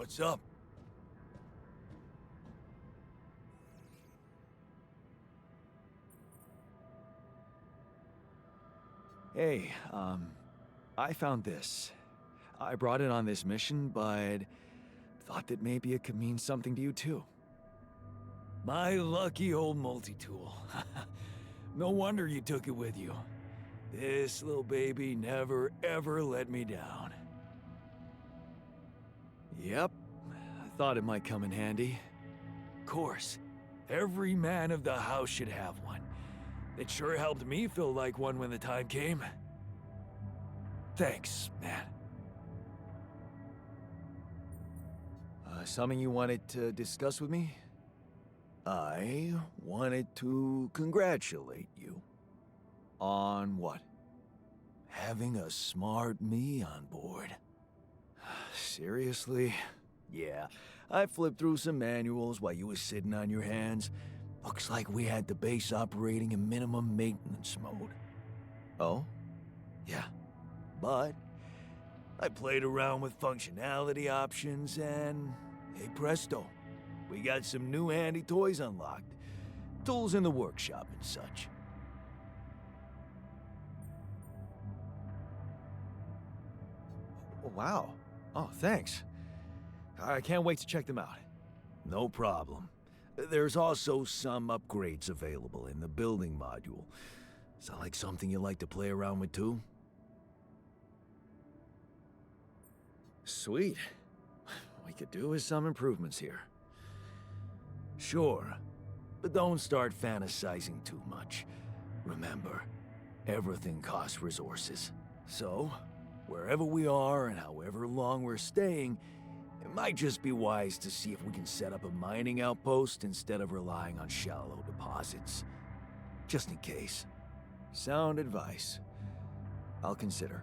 What's up? Hey, I found this. I brought it on this mission, but thought that maybe it could mean something to you too. My lucky old multi-tool. No wonder you took it with you. This little baby never ever let me down. Yep, I thought it might come in handy. Of course, every man of the house should have one. It sure helped me feel like one when the time came. Thanks, man. Something you wanted to discuss with me? I wanted to congratulate you. On what? Having a smart me on board. Seriously? Yeah, I flipped through some manuals while you was sitting on your hands. Looks like we had the base operating in minimum maintenance mode. Oh? Yeah, but I played around with functionality options and, hey presto, we got some new handy toys unlocked. Tools in the workshop and such. Wow. Oh, thanks. I can't wait to check them out. No problem. There's also some upgrades available in the building module. Sound like something you like to play around with too? Sweet. We could do with some improvements here. Sure, but don't start fantasizing too much. Remember, everything costs resources. So, wherever we are and however long we're staying, it might just be wise to see if we can set up a mining outpost instead of relying on shallow deposits. Just in case. Sound advice. I'll consider.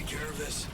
take care of this?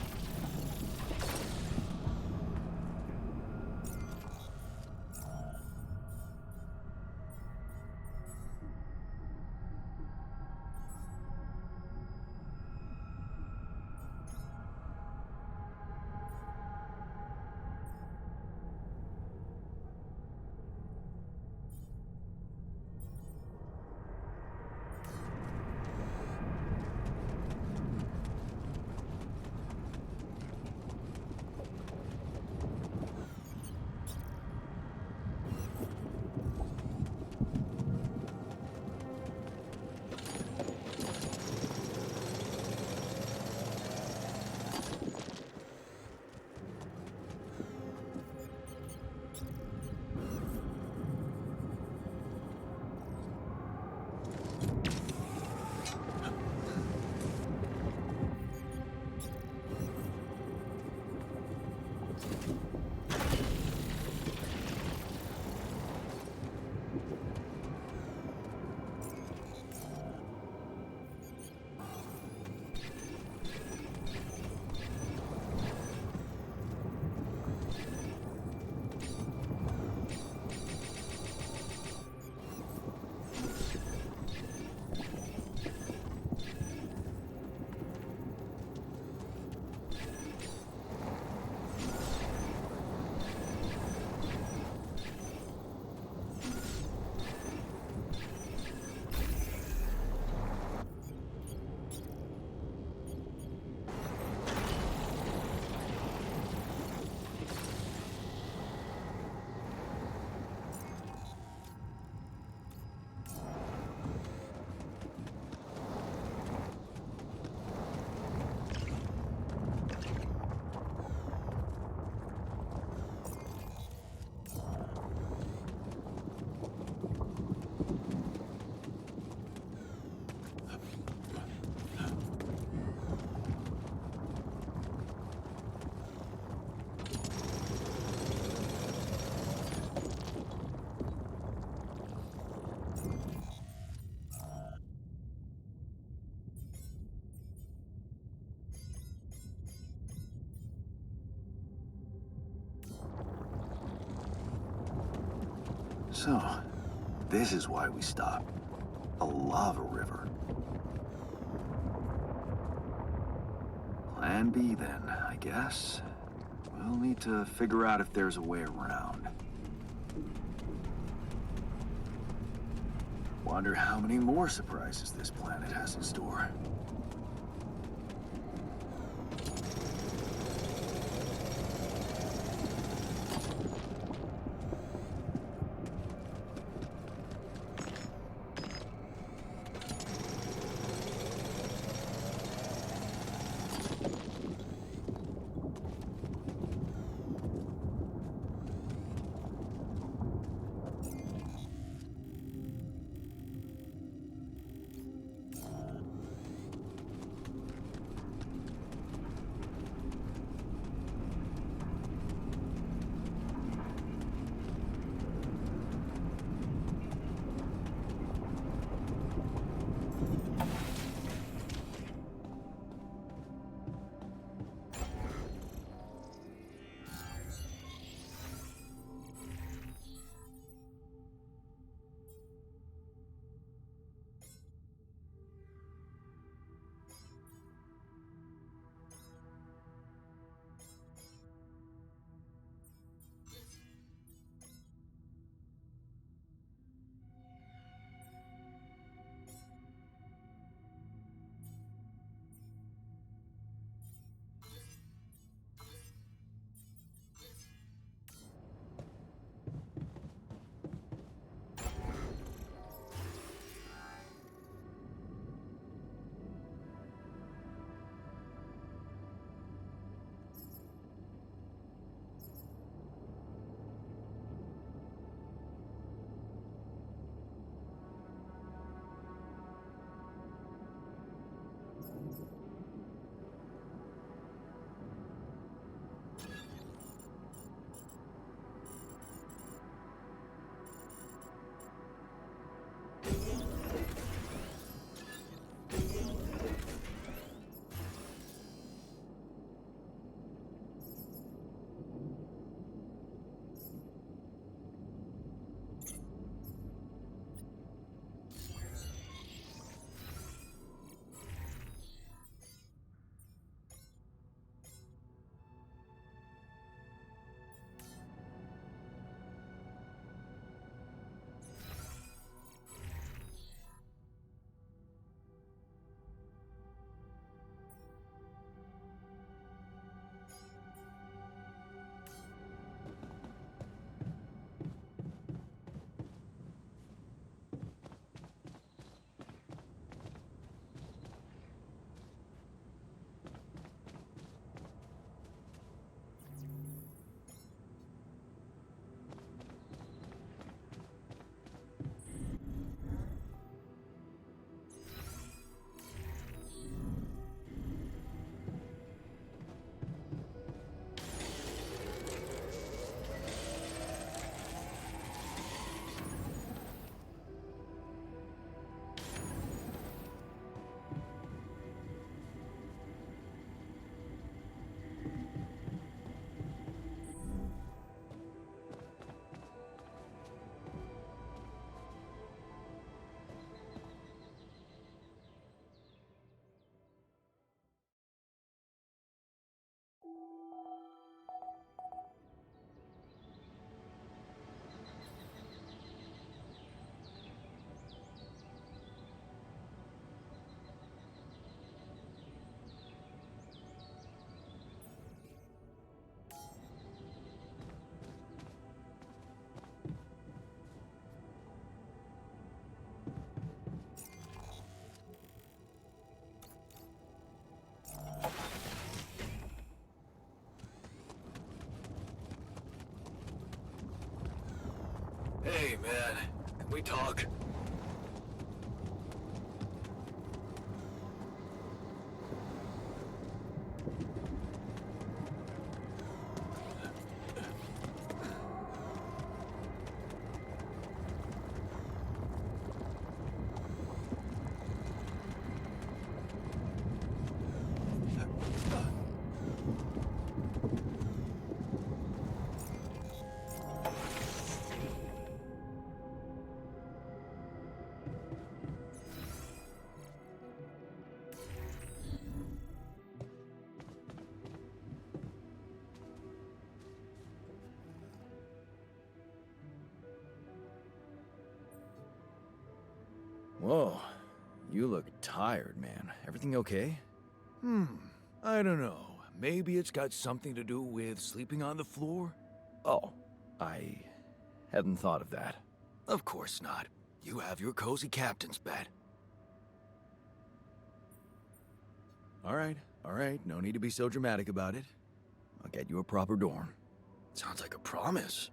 So, this is why we stopped. A lava river. Plan B then, I guess. We'll need to figure out if there's a way around. Wonder how many more surprises this planet has in store. Hey, man. Can we talk? Whoa, you look tired, man. Everything okay? I don't know. Maybe it's got something to do with sleeping on the floor? Oh, I hadn't thought of that. Of course not. You have your cozy captain's bed. All right, no need to be so dramatic about it. I'll get you a proper dorm. Sounds like a promise.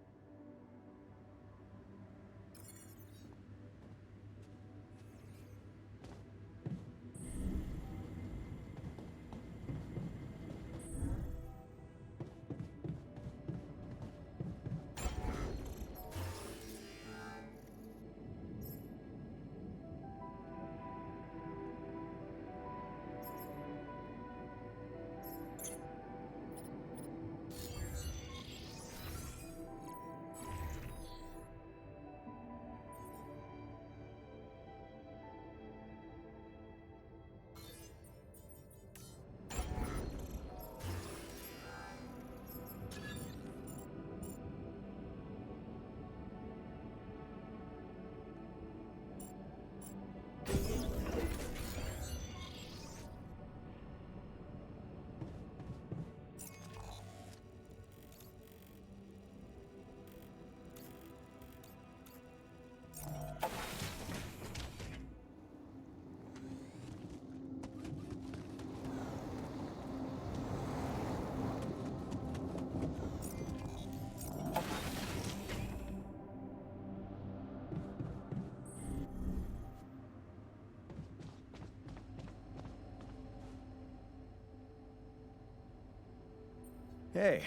Hey,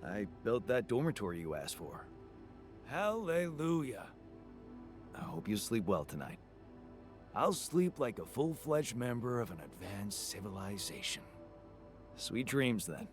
I built that dormitory you asked for. Hallelujah. I hope you sleep well tonight. I'll sleep like a full-fledged member of an advanced civilization. Sweet dreams, then.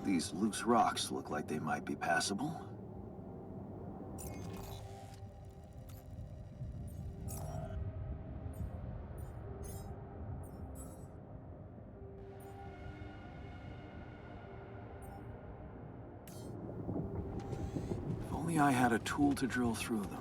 These loose rocks look like they might be passable. If only I had a tool to drill through them.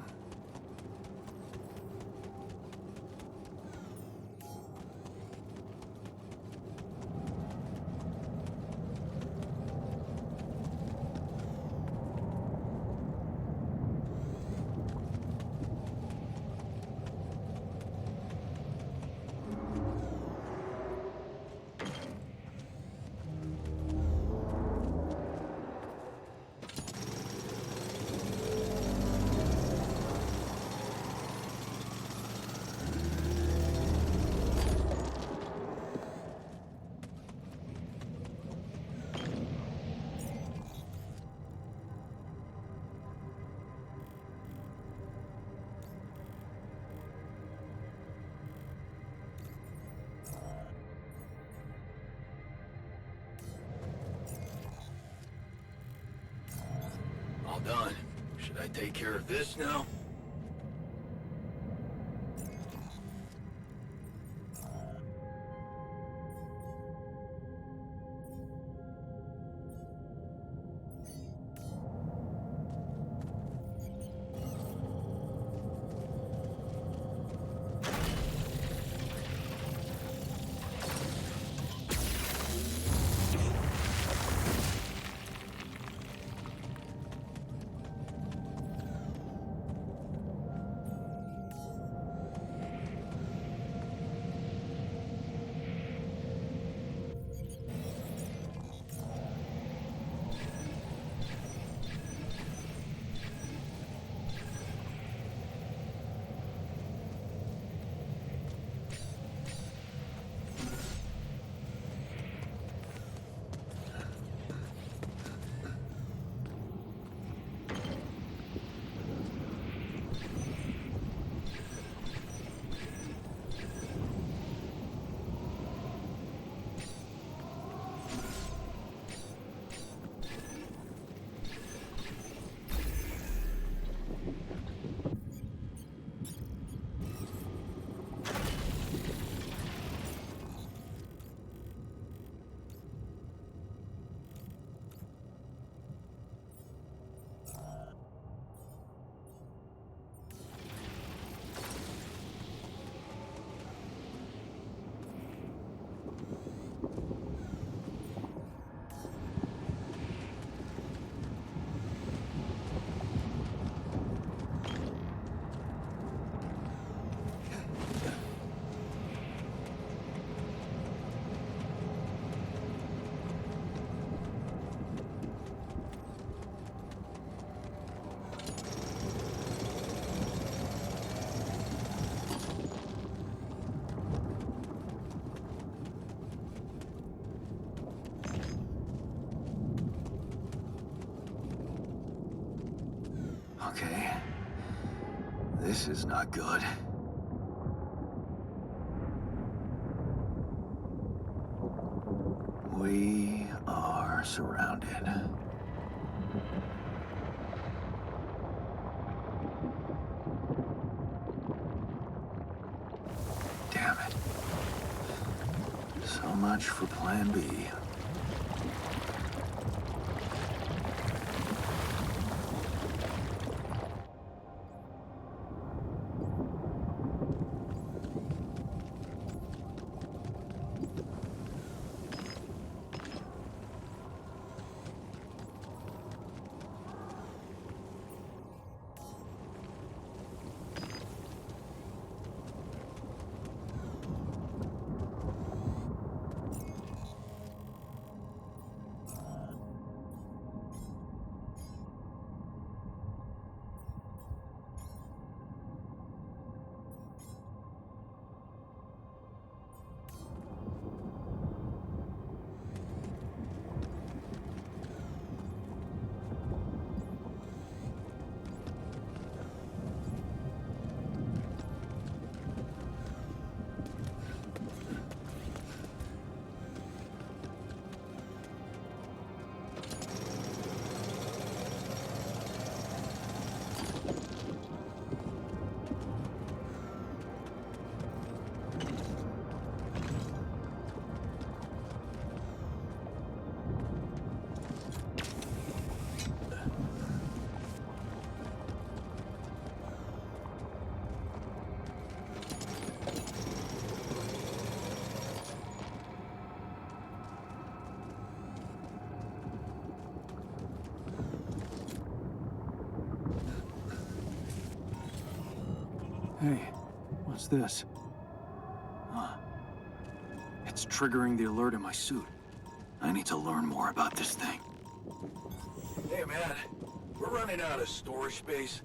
All done. Should I take care of this now? Okay. This is not good. We are surrounded. Damn it. So much for Plan B. Hey, what's this? It's triggering the alert in my suit. I need to learn more about this thing. Hey, man. We're running out of storage space.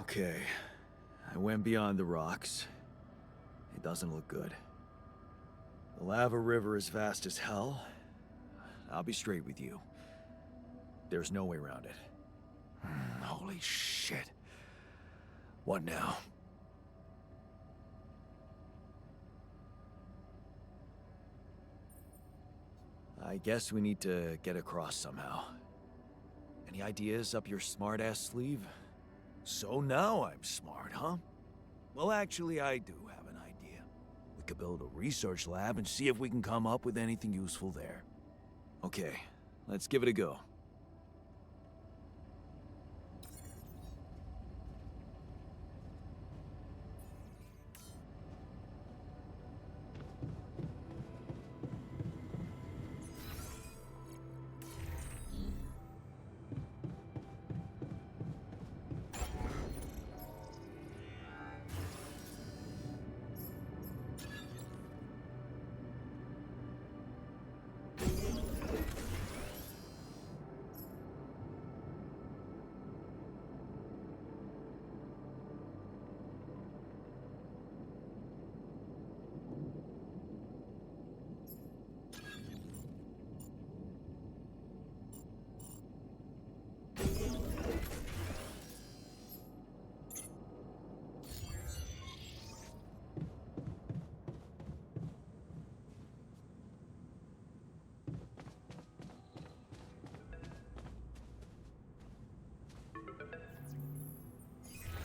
Okay. I went beyond the rocks. It doesn't look good. The lava river is vast as hell. I'll be straight with you. There's no way around it. Holy shit. What now? I guess we need to get across somehow. Any ideas up your smart-ass sleeve? So now I'm smart, huh? Well, actually, I do have an idea. We could build a research lab and see if we can come up with anything useful there. Okay, let's give it a go.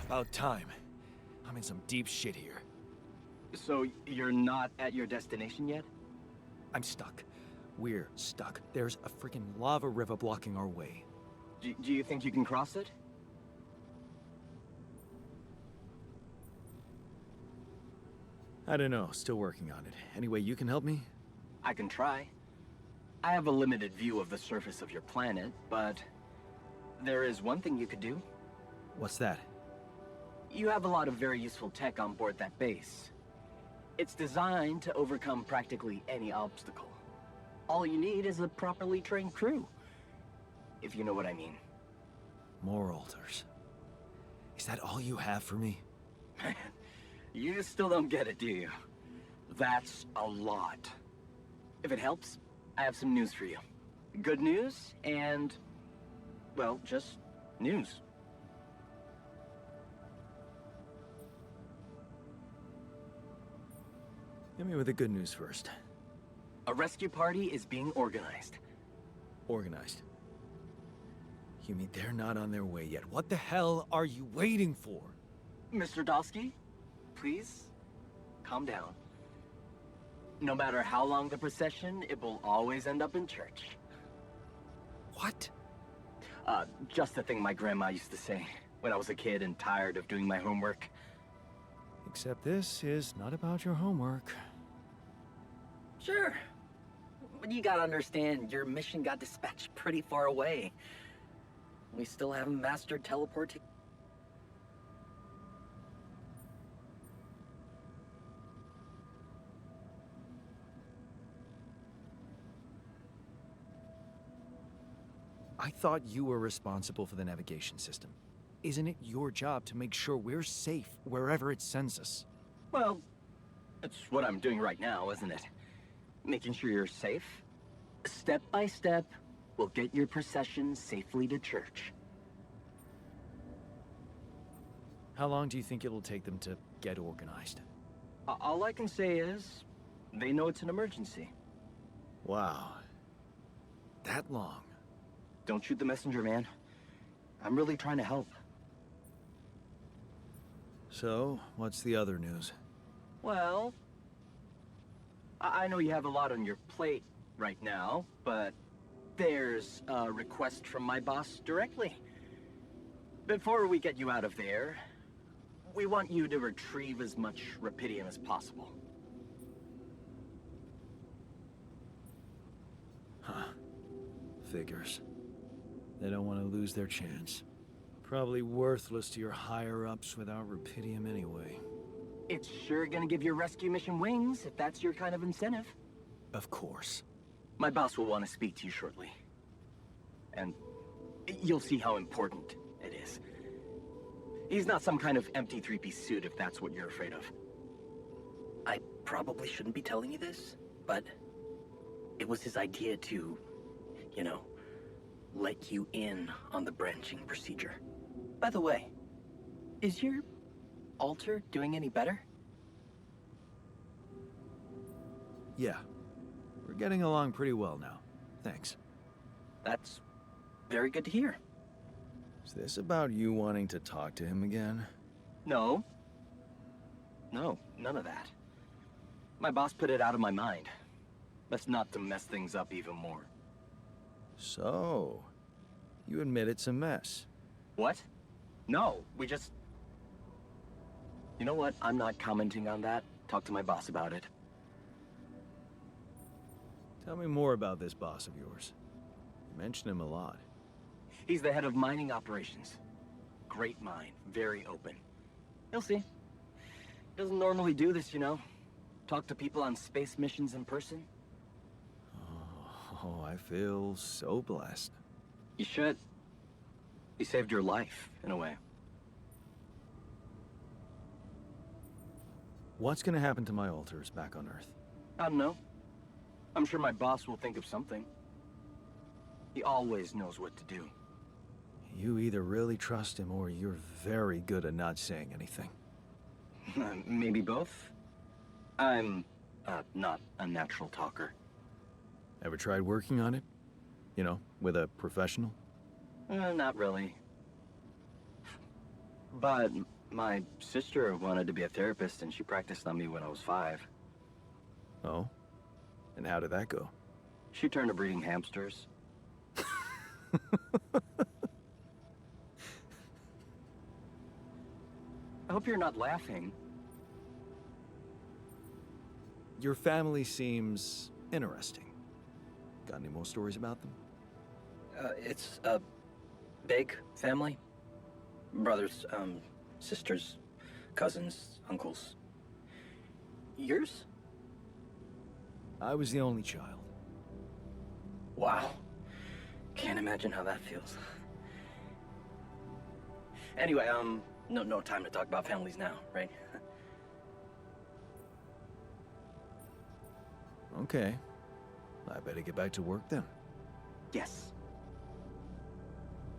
About time. I'm in some deep shit here. So you're not at your destination yet? I'm stuck. We're stuck. There's a freaking lava river blocking our way. Do you think you can cross it? I don't know. Still working on it. Anyway, you can help me? I can try. I have a limited view of the surface of your planet, but there is one thing you could do. What's that? You have a lot of very useful tech on board that base. It's designed to overcome practically any obstacle. All you need is a properly trained crew, if you know what I mean. More alters. Is that all you have for me? Man, you still don't get it, do you? That's a lot. If it helps, I have some news for you. Good news and, well, just news. Hit me with the good news first. A rescue party is being organized. Organized. You mean they're not on their way yet? What the hell are you waiting for? Mr. Dosky, please, calm down. No matter how long the procession, it will always end up in church. What? Just the thing my grandma used to say when I was a kid and tired of doing my homework. Except this is not about your homework. Sure. But you gotta understand, your mission got dispatched pretty far away. We still haven't mastered teleporting. I thought you were responsible for the navigation system. Isn't it your job to make sure we're safe wherever it sends us? Well, it's what I'm doing right now, isn't it? Making sure you're safe. Step by step, we'll get your procession safely to church. How long do you think it'll take them to get organized? All I can say is, they know it's an emergency. Wow. That long? Don't shoot the messenger, man. I'm really trying to help. So, what's the other news? Well, I know you have a lot on your plate right now, but there's a request from my boss directly. Before we get you out of there, we want you to retrieve as much rupidium as possible. Huh. Figures. They don't want to lose their chance. Probably worthless to your higher-ups without rupidium anyway. It's sure gonna give your rescue mission wings, if that's your kind of incentive. Of course. My boss will want to speak to you shortly. And you'll see how important it is. He's not some kind of empty three-piece suit, if that's what you're afraid of. I probably shouldn't be telling you this, but it was his idea to, you know, let you in on the branching procedure. By the way, is your altar doing any better? Yeah. We're getting along pretty well now. Thanks. That's very good to hear. Is this about you wanting to talk to him again? No. No, none of that. My boss put it out of my mind. That's not to mess things up even more. So, you admit it's a mess. What? No, we just... You know what? I'm not commenting on that. Talk to my boss about it. Tell me more about this boss of yours. You mention him a lot. He's the head of mining operations. Great mind, very open. You'll see. Doesn't normally do this, you know. Talk to people on space missions in person. Oh, I feel so blessed. You should. He saved your life, in a way. What's gonna happen to my altars back on Earth? I don't know. I'm sure my boss will think of something. He always knows what to do. You either really trust him or you're very good at not saying anything. Maybe both. I'm not a natural talker. Ever tried working on it? You know, with a professional? Not really. But my sister wanted to be a therapist and she practiced on me when I was 5. Oh? And how did that go? She turned to breeding hamsters. I hope you're not laughing. Your family seems interesting. Got any more stories about them? It's a big family. Brothers, sisters, cousins, uncles. Yours? I was the only child. Wow. Can't imagine how that feels. Anyway, no time to talk about families now, right? Okay. I better get back to work then. Yes.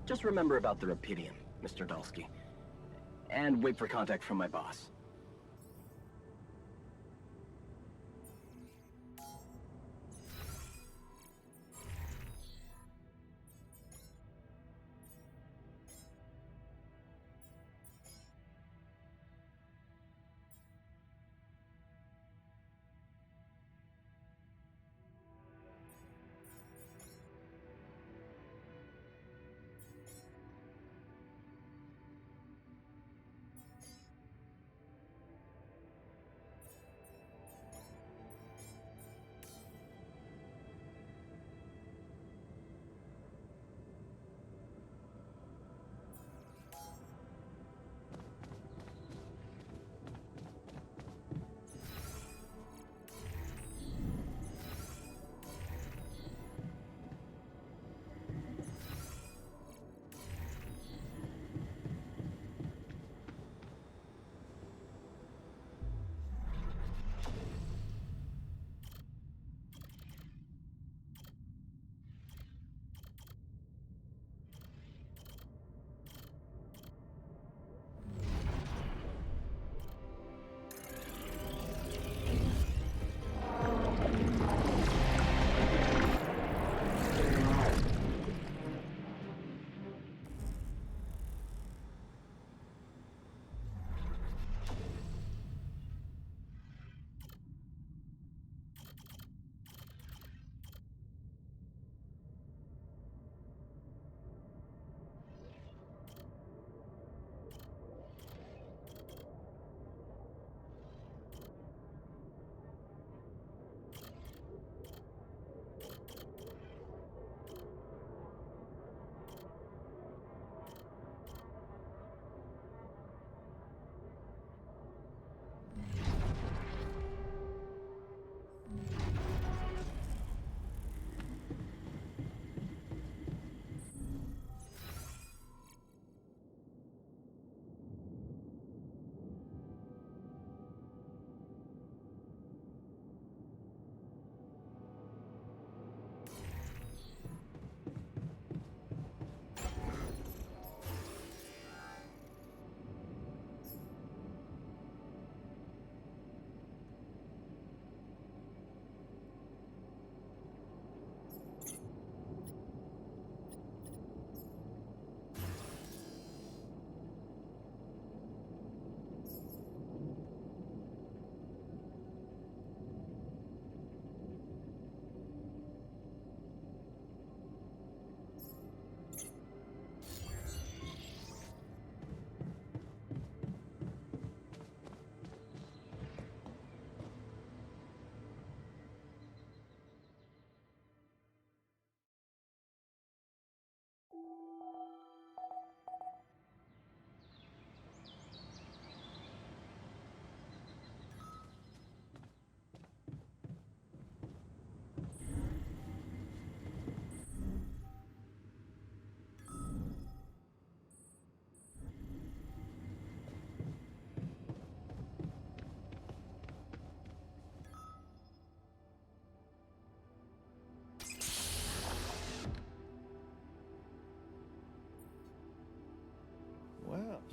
Just remember about the Rapidium, Mr. Dalsky. And wait for contact from my boss.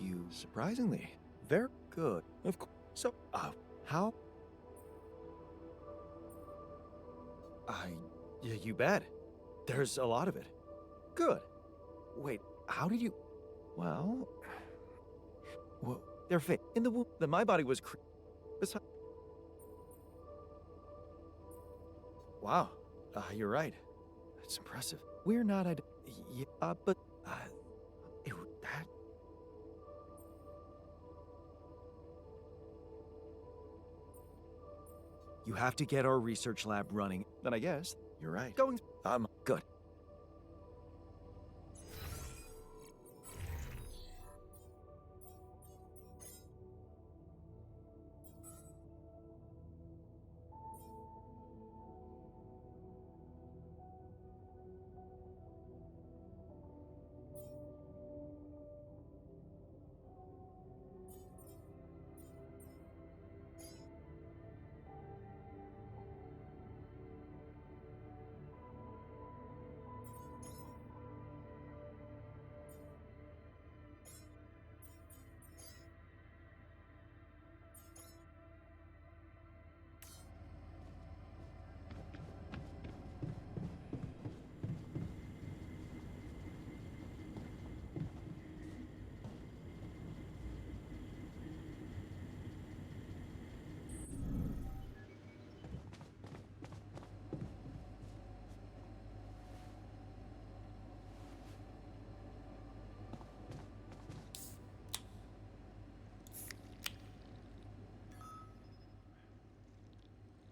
You surprisingly very good. Of course. So, how? Yeah, you bet. There's a lot of it. Good. Wait, how did you? Well, they're fake. In the womb, that my body was. Wow, you're right. That's impressive. We're not. Yeah, but that. You have to get our research lab running. Then I guess you're right. Going. Good.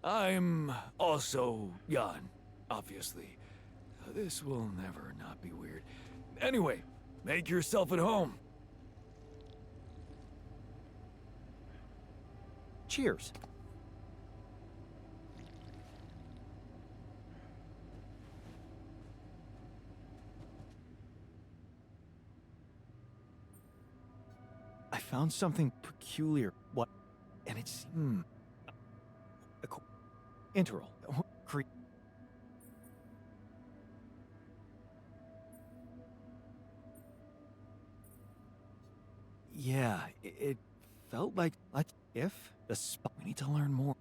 I'm also Jan, obviously. This will never not be weird. Anyway, make yourself at home. Cheers. I found something peculiar. What? And it's integral. Yeah, it felt like if the spot. We need to learn more.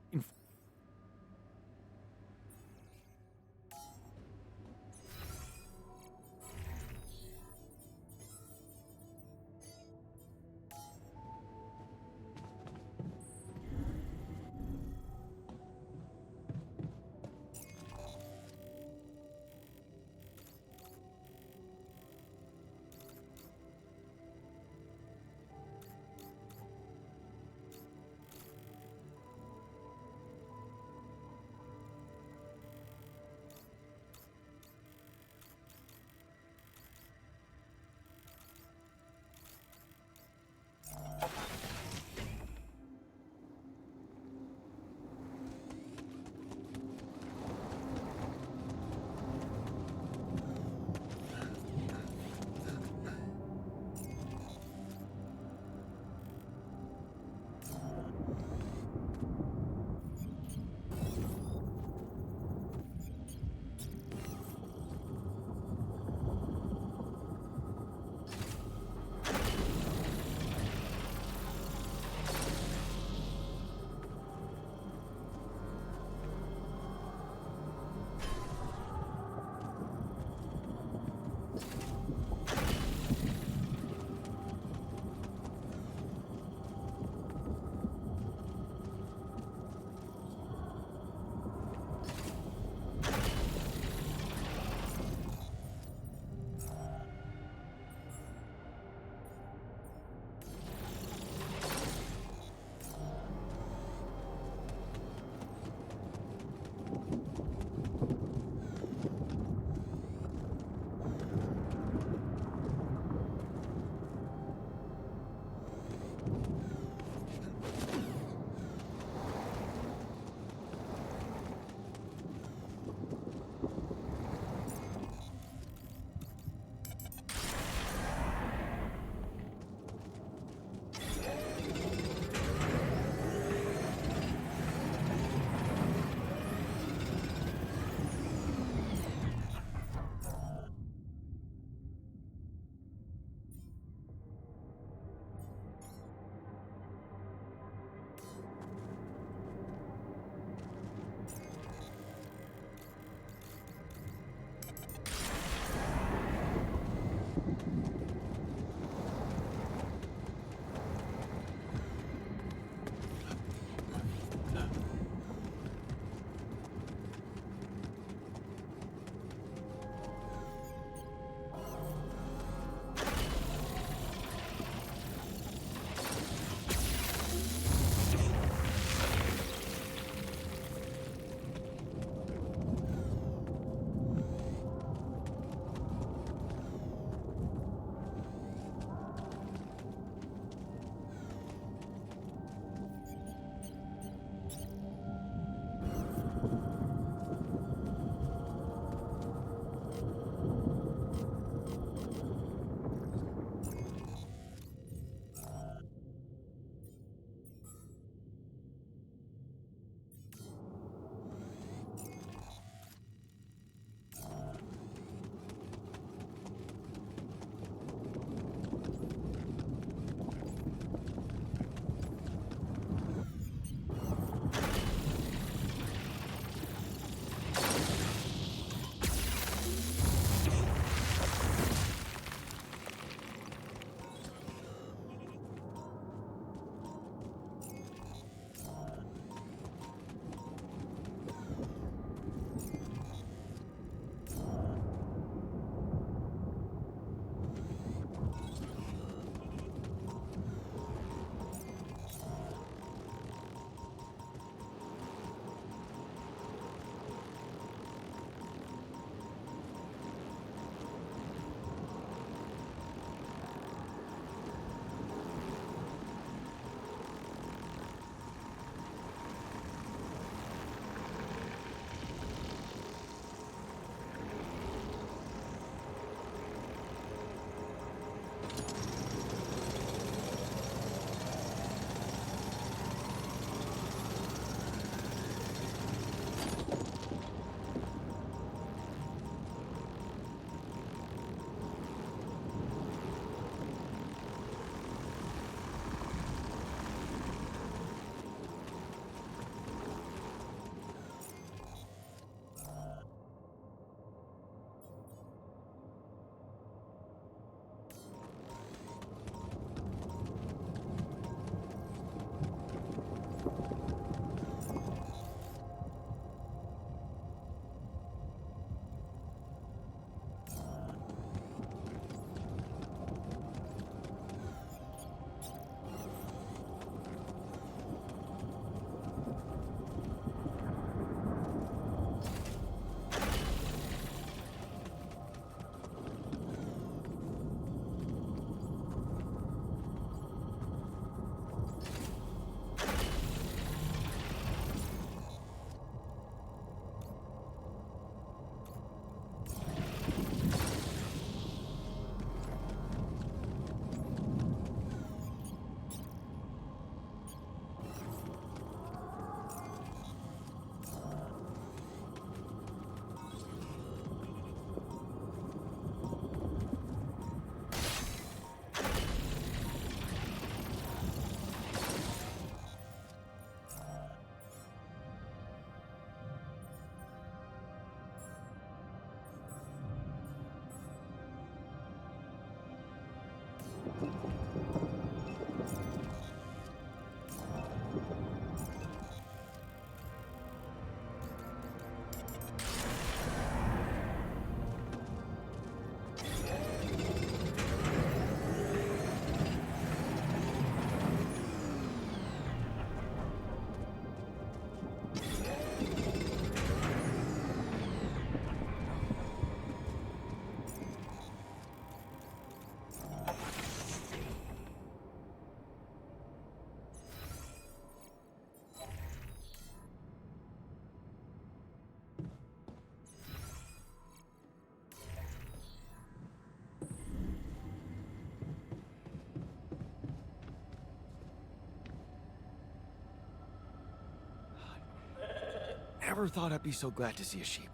Never thought I'd be so glad to see a sheep.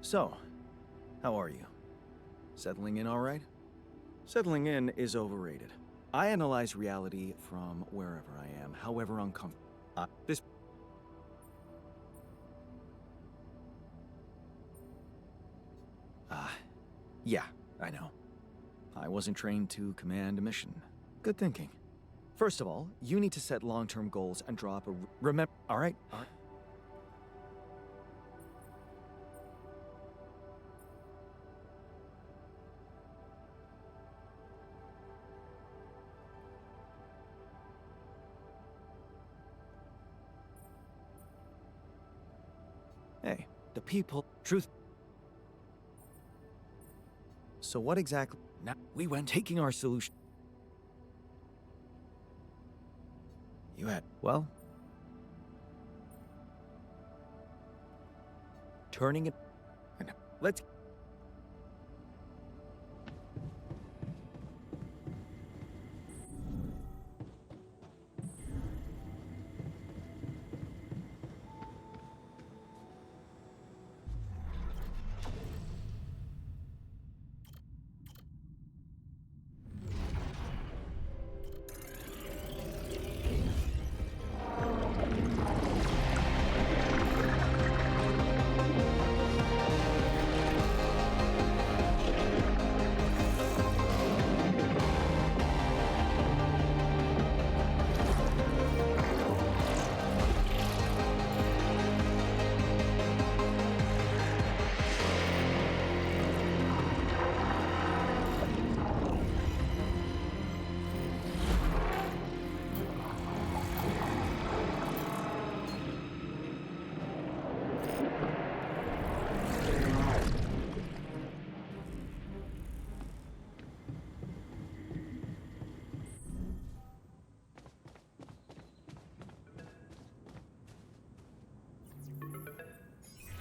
So, how are you? Settling in all right? Settling in is overrated. I analyze reality from wherever I am, however uncomfortable. This. Yeah, I know. I wasn't trained to command a mission. Good thinking. First of all, you need to set long-term goals and draw up a... Remember... All right. Hey, the people... Truth... So what exactly... Now, we went taking our solution... You had... Well... Turning it... Let's...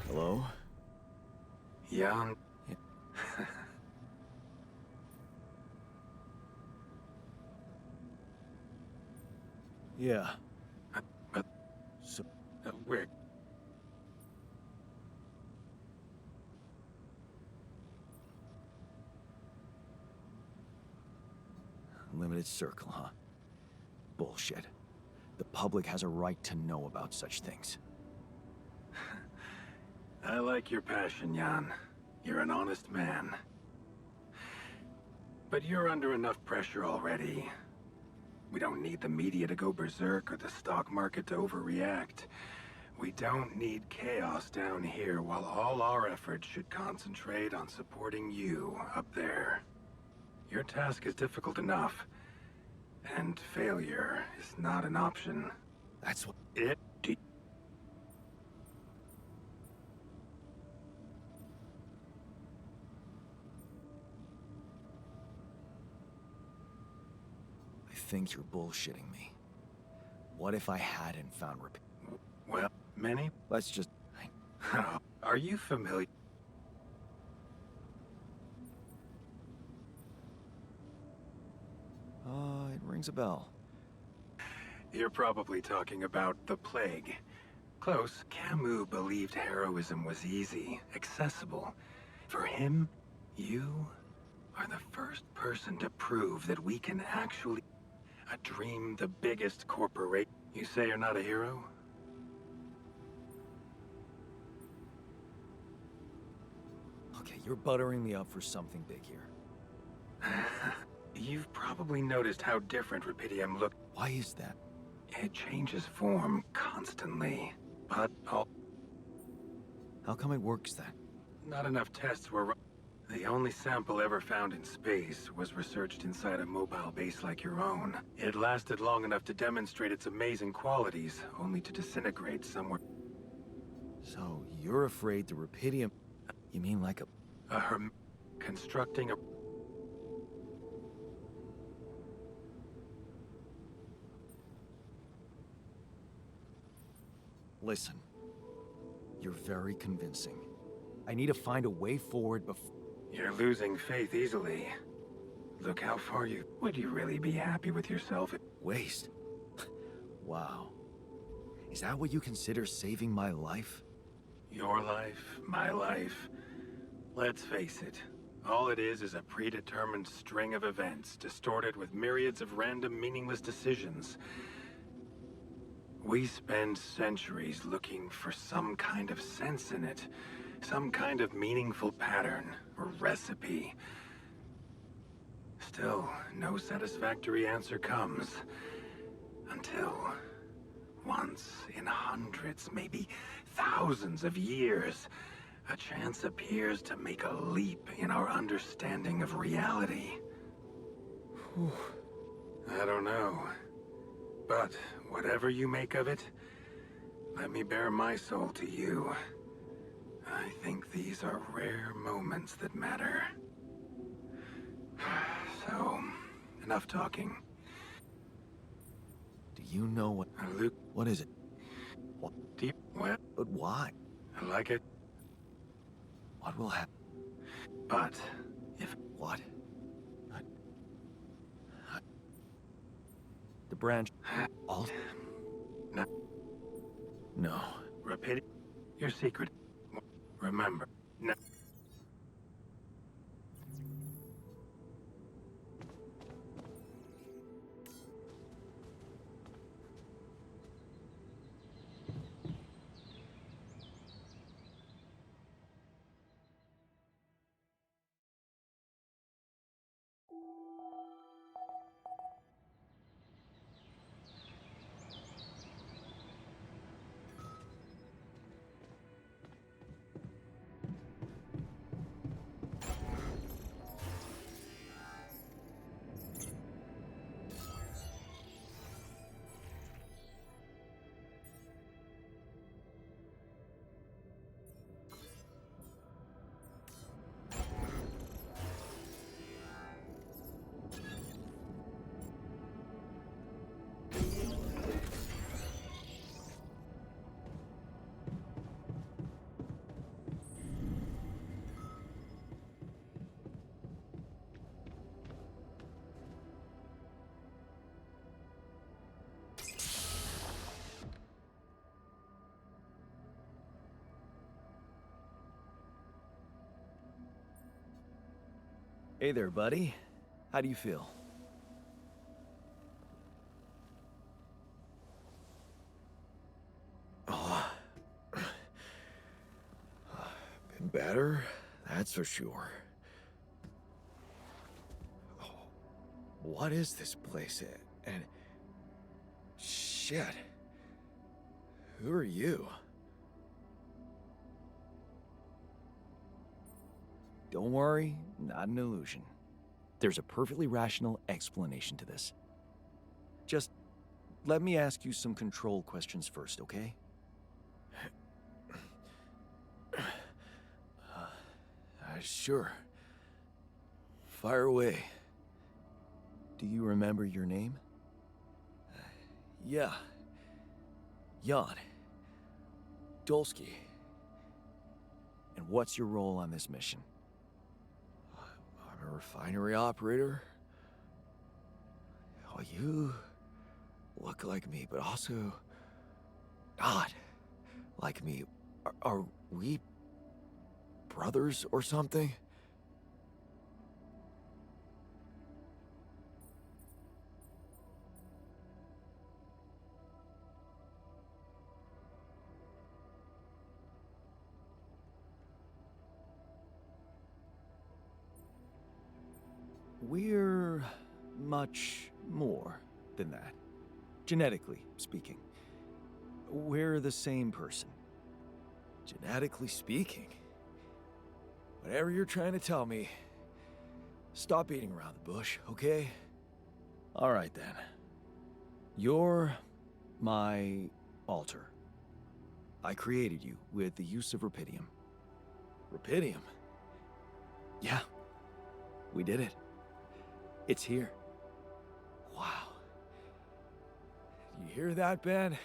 Hello? Young. Yeah. But So... where? Limited circle, huh? Bullshit. The public has a right to know about such things. I like your passion, Jan. You're an honest man. But you're under enough pressure already. We don't need the media to go berserk or the stock market to overreact. We don't need chaos down here while all our efforts should concentrate on supporting you up there. Your task is difficult enough, and failure is not an option. That's what... I think you're bullshitting me. What if I hadn't found Well, many... Let's just... Are you familiar? It rings a bell. You're probably talking about the plague. Close. Camus believed heroism was easy, accessible. For him, You are the first person to prove that we can actually... A dream the biggest corporation... You say you're not a hero? Okay, you're buttering me up for something big here. You've probably noticed how different Rapidium looks. Why is that? It changes form constantly, but How come it works then? not enough tests were run. The only sample ever found in space was researched inside a mobile base like your own. It lasted long enough to demonstrate its amazing qualities, only to disintegrate somewhere. So, you're afraid the Rapidium... You mean like a... Constructing a... Listen. You're very convincing. I need to find a way forward before... You're losing faith easily. Look how far you... Would you really be happy with yourself? Waste? Wow. Is that what you consider saving my life? Your life, my life. Let's face it. All it is a predetermined string of events, distorted with myriads of random, meaningless decisions. We spend centuries looking for some kind of sense in it. Some kind of meaningful pattern or recipe. Still, no satisfactory answer comes. Until... once in hundreds, maybe thousands of years, a chance appears to make a leap in our understanding of reality. Whew. I don't know. But whatever you make of it, let me bare my soul to you. I think these are rare moments that matter. So, enough talking. Do you know what... Luke, What is it? What? deep, well, But why? I like it, What will happen? but if... What? The branch... All... No. No. Rapidity, your secret. Remember, no. Hey there, buddy. How do you feel? Oh. Been better, that's for sure. Oh, what is this place? And... Shit. Who are you? Don't worry, not an illusion. There's a perfectly rational explanation to this. Just let me ask you some control questions first, okay? Sure. Fire away. Do you remember your name? Yeah. Jan. Dolsky. And what's your role on this mission? I'm a refinery operator. Oh, you look like me, but also not like me. Are we brothers or something? We're much more than that. Genetically speaking. We're the same person. Genetically speaking? Whatever you're trying to tell me, stop beating around the bush, okay? All right then. You're my alter. I created you with the use of rupidium. Rupidium? Yeah, we did it. It's here. Wow. You hear that, Ben?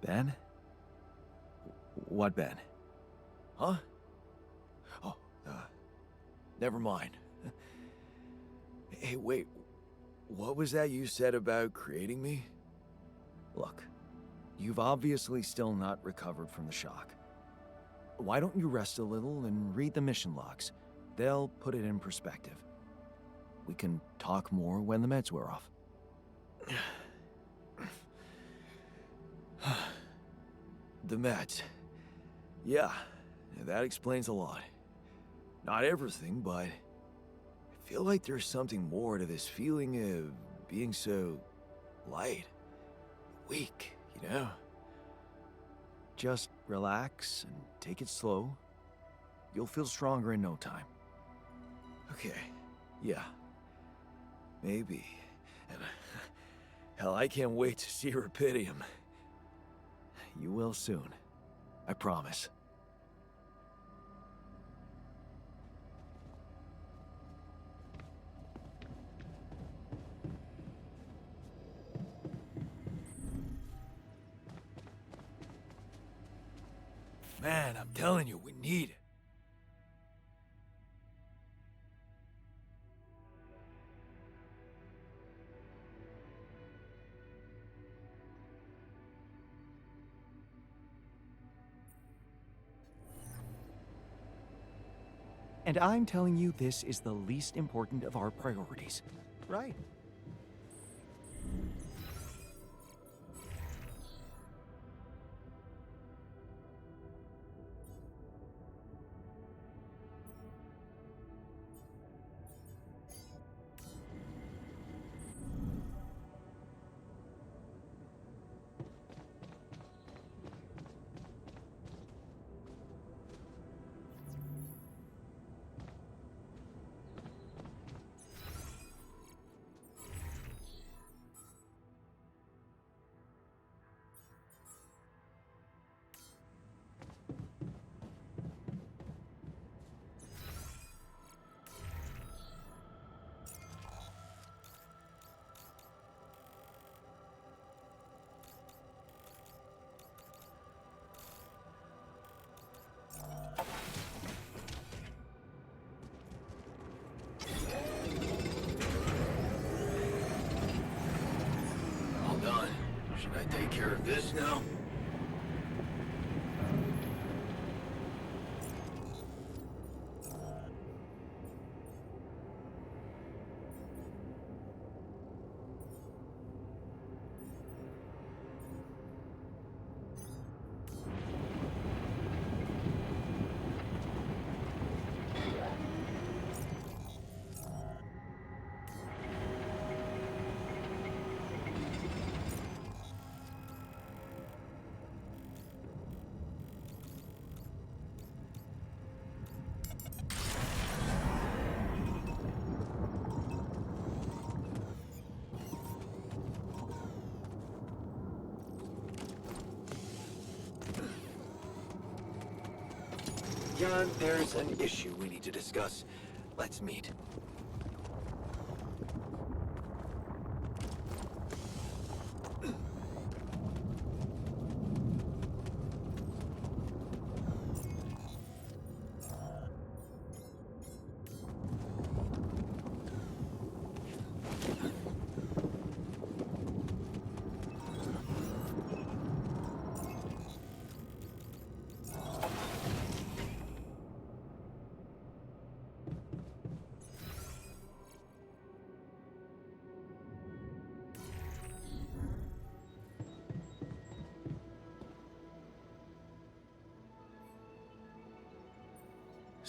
Ben? What Ben? Huh? Oh, never mind. Hey, wait. What was that you said about creating me? Look, you've obviously still not recovered from the shock. Why don't you rest a little and read the mission logs? They'll put it in perspective. We can talk more when the meds wear off. The meds. Yeah, that explains a lot. Not everything, but I feel like there's something more to this feeling of being so light, weak, you know? Just relax and take it slow. You'll feel stronger in no time. Okay, yeah. Maybe. And hell, I can't wait to see rupidium. You will soon. I promise. Man, I'm telling you, we need it. And I'm telling you this is the least important of our priorities. Right? Should I take care of this now? Jan, there's an issue we need to discuss. Let's meet.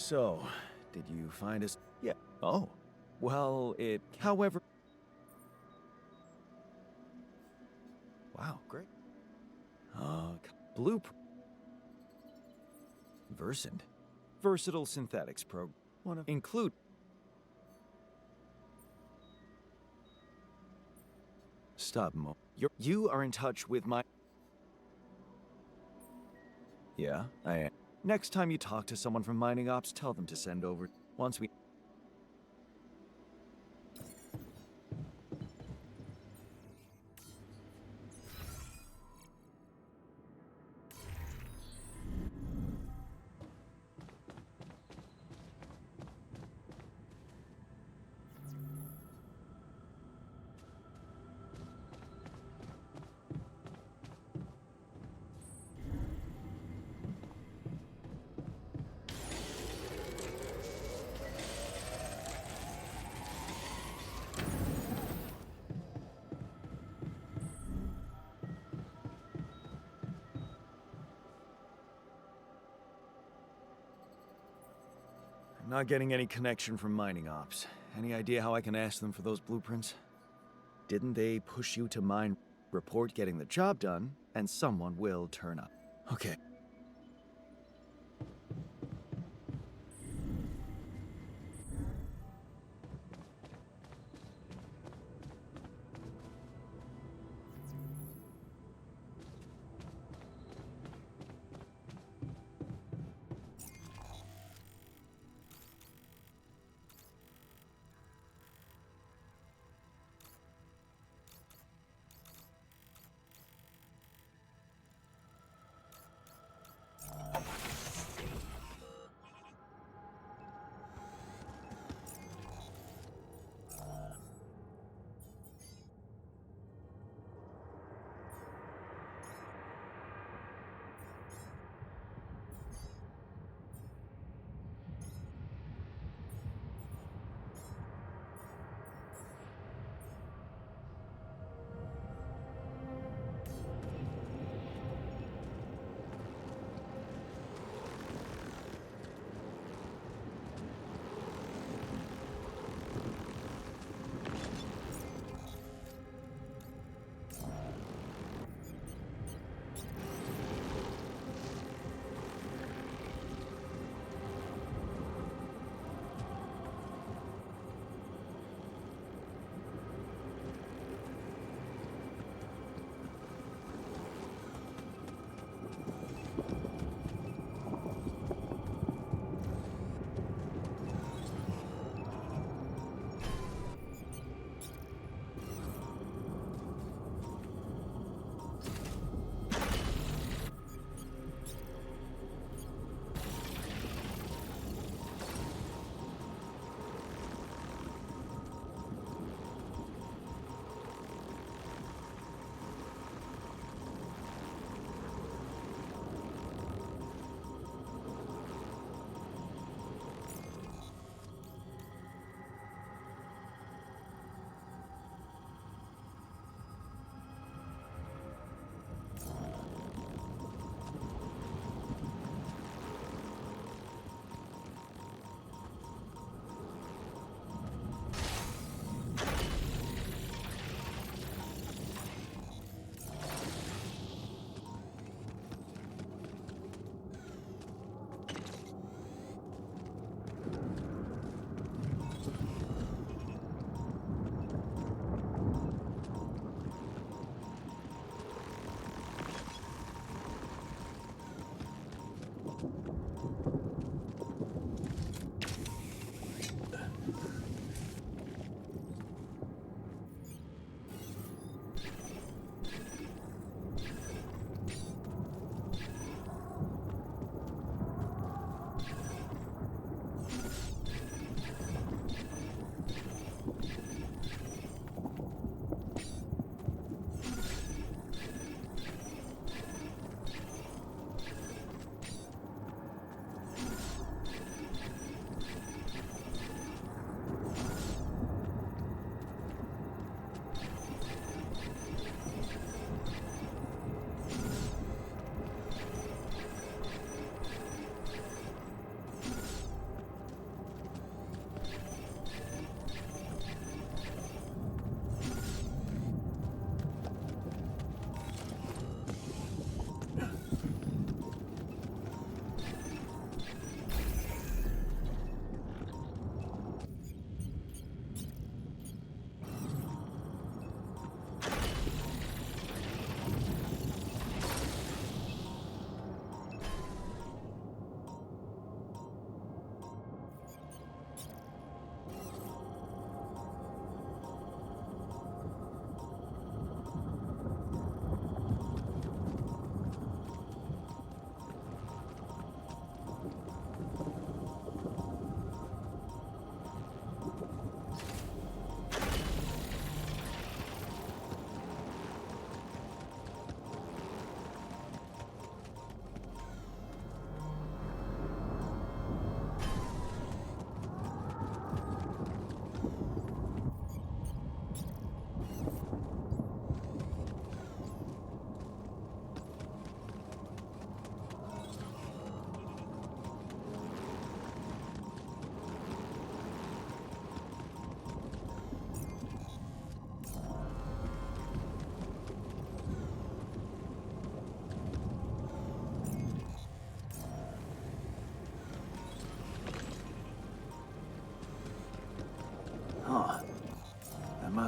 So, did you find us? Yeah. Oh. Well, however... Wow, great. Blueprint. Versant. Versatile synthetics program. Include... Stop, Mo. You are in touch with my... Yeah, I am. Next time you talk to someone from mining ops, tell them to send over... Once we... Not getting any connection from mining ops. Any idea how I can ask them for those blueprints? Didn't they push you to mine, report getting the job done, and someone will turn up? Okay.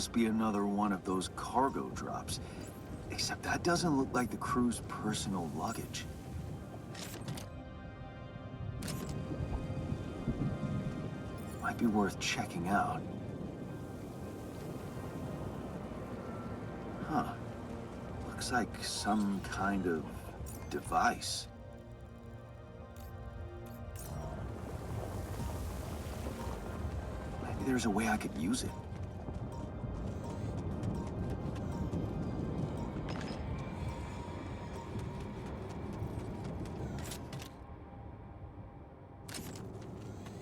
must be another one of those cargo drops. Except that doesn't look like the crew's personal luggage. Might be worth checking out. Huh. Looks like some kind of device. Maybe there's a way I could use it.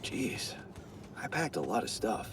Jeez, I packed a lot of stuff.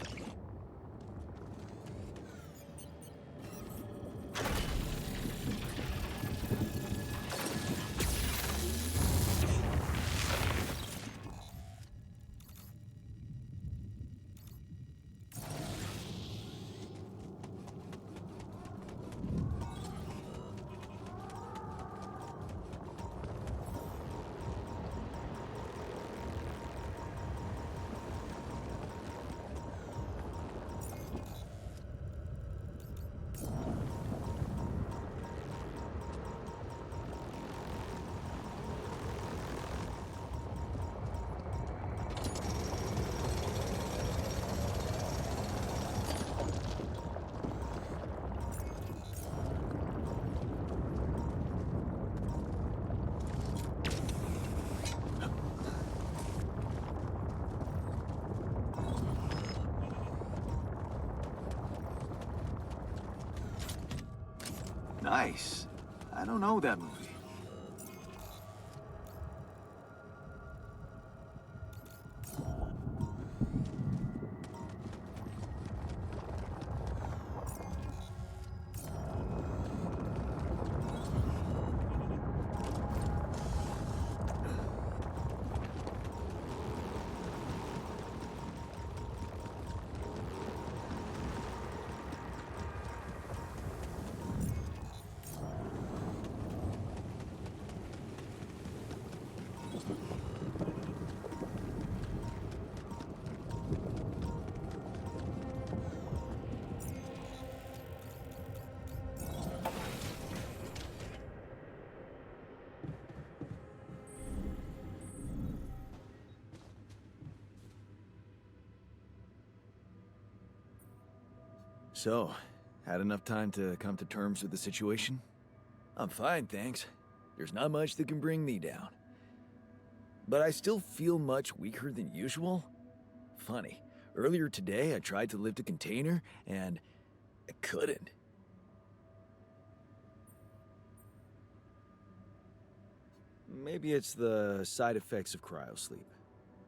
Nice. I don't know that movie. So, had enough time to come to terms with the situation? I'm fine, thanks. There's not much that can bring me down. But I still feel much weaker than usual. Funny, earlier today I tried to lift a container, and I couldn't. Maybe it's the side effects of cryosleep.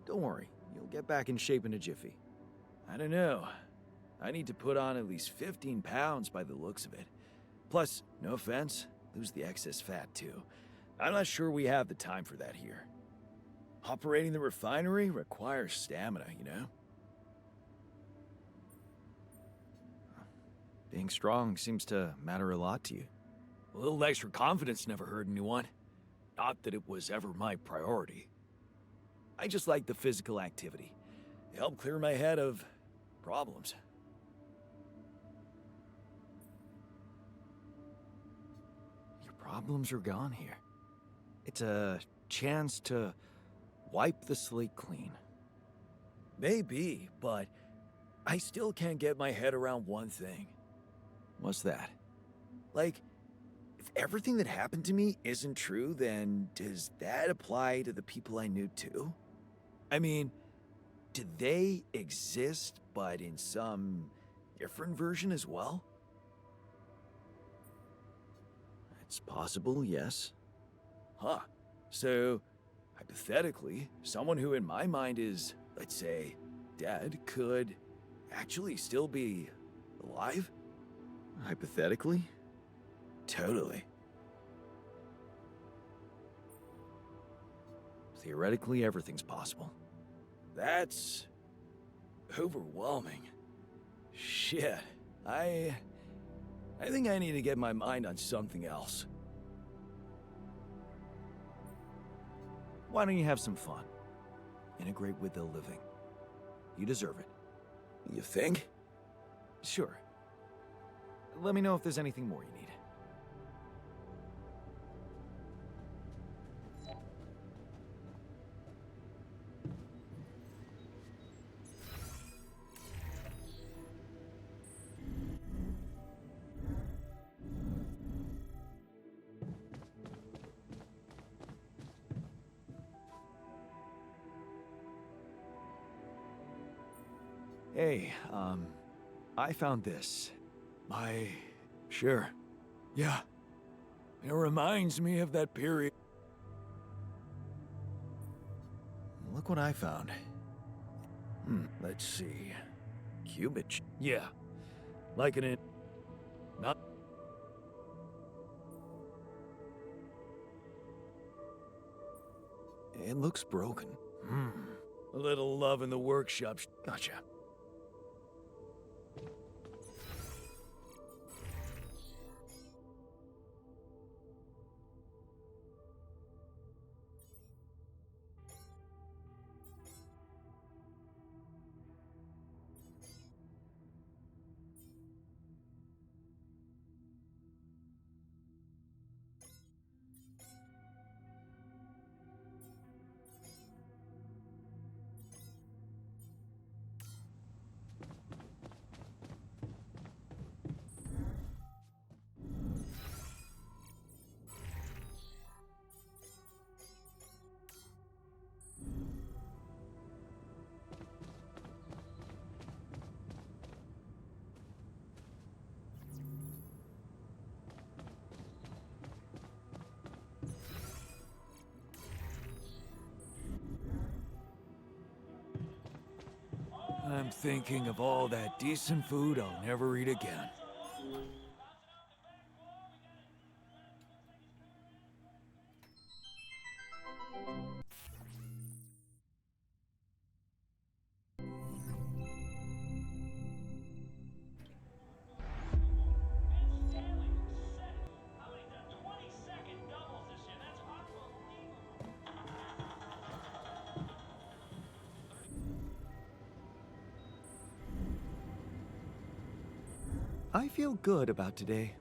Don't worry, you'll get back in shape in a jiffy. I don't know. I need to put on at least 15 pounds by the looks of it. Plus, no offense, lose the excess fat too. I'm not sure we have the time for that here. Operating the refinery requires stamina, you know? Being strong seems to matter a lot to you. A little extra confidence never hurt anyone. Not that it was ever my priority. I just like the physical activity. It helped clear my head of problems. Problems are gone here. It's a chance to wipe the slate clean. Maybe, but I still can't get my head around one thing. What's that? Like, if everything that happened to me isn't true, then does that apply to the people I knew too? I mean, do they exist, but in some different version as well? It's possible, yes. Huh. So, hypothetically, someone who in my mind is, let's say, dead could actually still be alive? Hypothetically? Totally. Theoretically, everything's possible. That's overwhelming. Shit. I think I need to get my mind on something else. Why don't you have some fun? Integrate with the living. You deserve it. You think? Sure. let me know if there's anything more you need. Hey, I found this. Sure. Yeah. It reminds me of that period. Look what I found. Let's see. Cubage. Yeah. Like an in... Not... It looks broken. A little love in the workshop. Gotcha. I'm thinking of all that decent food I'll never eat again. I feel good about today.